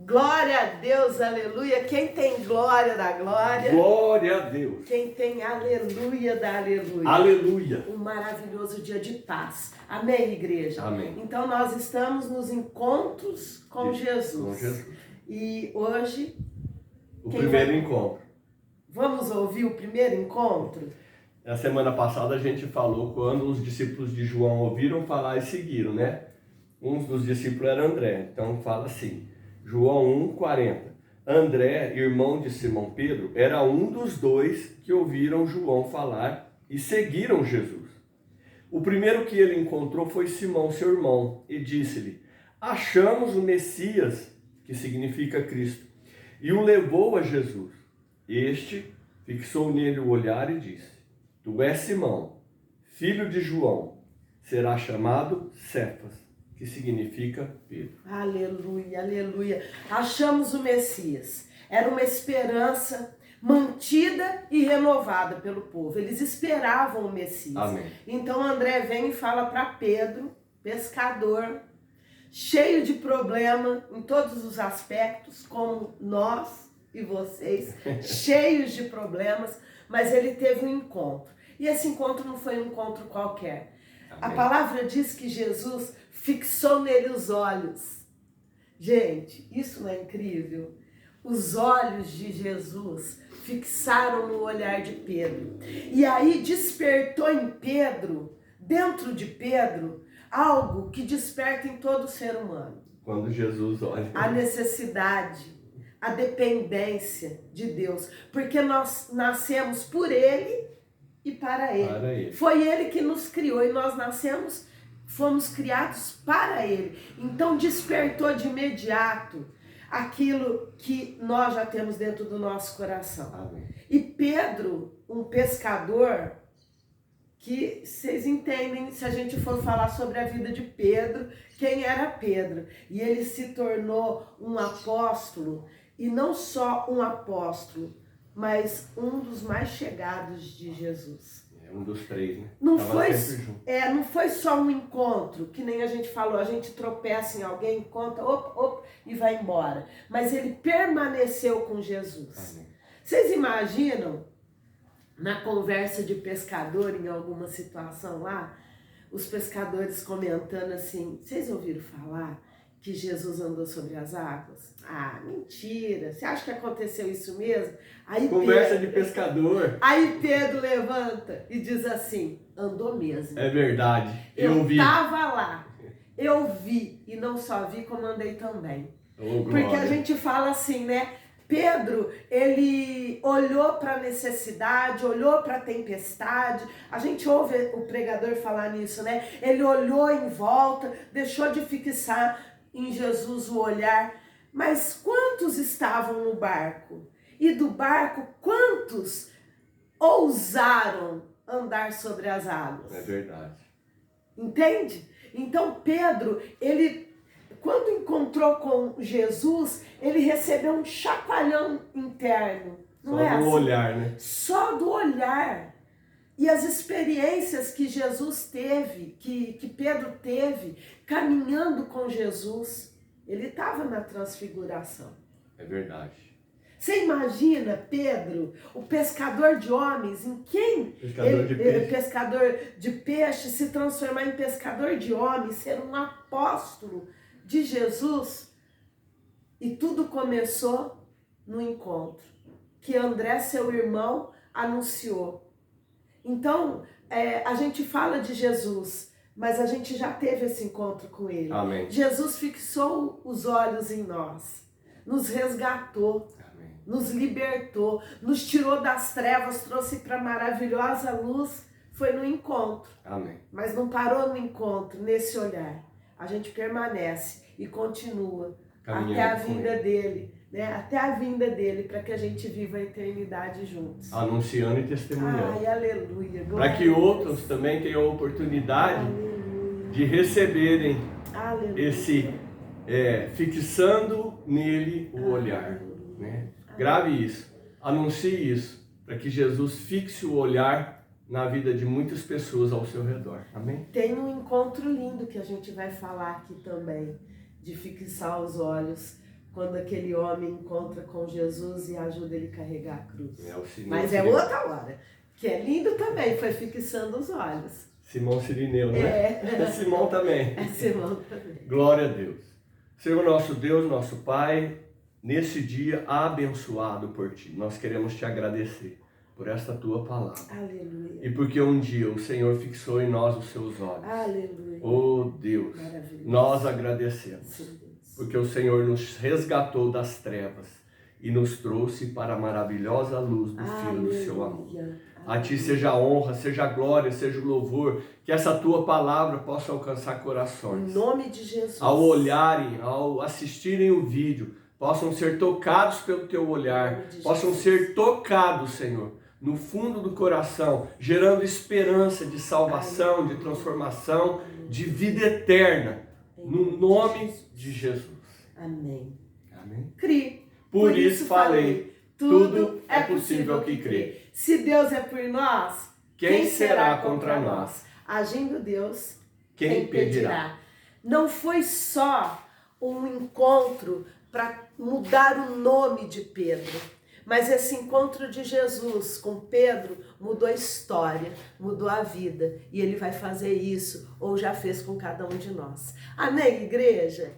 Glória a Deus, aleluia. Quem tem glória da glória. Glória a Deus. Quem tem aleluia da aleluia. Aleluia. Um maravilhoso dia de paz. Amém, igreja? Amém. Então nós estamos nos encontros com Jesus. Com Jesus. E hoje... O primeiro encontro. Vamos ouvir o primeiro encontro? Na semana passada a gente falou quando os discípulos de João ouviram falar e seguiram, né? Um dos discípulos era André. Então fala assim, João 1,40. André, irmão de Simão Pedro, era um dos dois que ouviram João falar e seguiram Jesus. O primeiro que ele encontrou foi Simão, seu irmão, e disse-lhe: achamos o Messias, que significa Cristo, e o levou a Jesus. Este fixou nele o olhar e disse: tu és Simão, filho de João, será chamado Cefas, que significa Pedro. Aleluia, aleluia. Achamos o Messias. Era uma esperança mantida e renovada pelo povo. Eles esperavam o Messias. Amém. Então André vem e fala para Pedro, pescador, cheio de problema em todos os aspectos, como nós e vocês, cheios de problemas, mas ele teve um encontro. E esse encontro não foi um encontro qualquer. Amém. A palavra diz que Jesus fixou nele os olhos. Gente, isso não é incrível? Os olhos de Jesus fixaram no olhar de Pedro. E aí despertou em Pedro, dentro de Pedro, algo que desperta em todo ser humano. Quando Jesus olha. A necessidade, a dependência de Deus. Porque nós nascemos por Ele e para Ele. Para Ele. Foi Ele que nos criou e nós nascemos, fomos criados para Ele. Então despertou de imediato aquilo que nós já temos dentro do nosso coração. Amém. E Pedro, um pescador, que vocês entendem, se a gente for falar sobre a vida de Pedro, quem era Pedro? E ele se tornou um apóstolo, e não só um apóstolo, mas um dos mais chegados de Jesus. É um dos três, né? Não foi só um encontro, que nem a gente falou, a gente tropeça em alguém, conta, e vai embora. Mas ele permaneceu com Jesus. Amém. Vocês imaginam, na conversa de pescador, em alguma situação lá, os pescadores comentando assim, vocês ouviram falar que Jesus andou sobre as águas? Ah, mentira, você acha que aconteceu isso mesmo? Aí Conversa de pescador. Aí Pedro levanta e diz assim, andou mesmo. É verdade, eu vi. Eu estava lá, eu vi, e não só vi, como andei também. Oh, porque a gente fala assim, né? Pedro, ele olhou para a necessidade, olhou para a tempestade. A gente ouve o pregador falar nisso, né? Ele olhou em volta, deixou de fixar em Jesus o olhar. Mas quantos estavam no barco? E do barco, quantos ousaram andar sobre as águas? É verdade. Entende? Então Pedro, ele... quando encontrou com Jesus, ele recebeu um chacoalhão interno. Não Só é do assim? olhar, né? Só do olhar. E as experiências que Jesus teve, que Pedro teve, caminhando com Jesus, ele estava na transfiguração. É verdade. Você imagina Pedro, o pescador de homens, em quem pescador de peixe se transformar em pescador de homens, ser um apóstolo de Jesus? E tudo começou no encontro que André, seu irmão, anunciou. Então, a gente fala de Jesus, mas a gente já teve esse encontro com ele. Amém. Jesus fixou os olhos em nós, nos resgatou, Amém. nos libertou, nos tirou das trevas, trouxe para a maravilhosa luz. Foi no encontro. Amém. Mas não parou no encontro, nesse olhar. A gente permanece e continua Caminhando até a com vinda ele. dele, né? Até a vinda dele, para que a gente viva a eternidade juntos. Anunciando e testemunhando. Ai, aleluia. Para que outros também tenham a oportunidade de receberem esse, fixando nele o olhar. Né? Grave isso, anuncie isso, para que Jesus fixe o olhar na vida de muitas pessoas ao seu redor. Amém? Tem um encontro lindo que a gente vai falar aqui também, de fixar os olhos quando aquele homem encontra com Jesus e ajuda ele a carregar a cruz. Mas é Sirineu. outra hora, que é lindo também, foi fixando os olhos. Simão Sirineu, né? É Simão também. É Simão também. Glória a Deus. Senhor nosso Deus, nosso Pai, nesse dia abençoado por Ti, nós queremos Te agradecer por esta Tua palavra. Aleluia. E porque um dia o Senhor fixou em nós os Seus olhos. Aleluia. Oh Deus, Maravilhoso. nós agradecemos. Sim, Deus. Porque o Senhor nos resgatou das trevas e nos trouxe para a maravilhosa luz do Filho do Seu amor. A Ti seja a honra, seja a glória, seja o louvor, que essa Tua palavra possa alcançar corações. Em nome de Jesus. Ao olharem, ao assistirem o vídeo, possam ser tocados pelo Teu olhar, possam ser tocados, Senhor, no fundo do coração, gerando esperança de salvação, de transformação, de vida eterna, no nome de Jesus. Amém. Amém. Crie. Por isso falei, tudo é possível que crê. Se Deus é por nós, Quem será contra nós? Agindo Deus, Quem impedirá? Não foi só um encontro para mudar o nome de Pedro, mas esse encontro de Jesus com Pedro mudou a história, mudou a vida. E ele vai fazer isso, ou já fez com cada um de nós. Amém, igreja?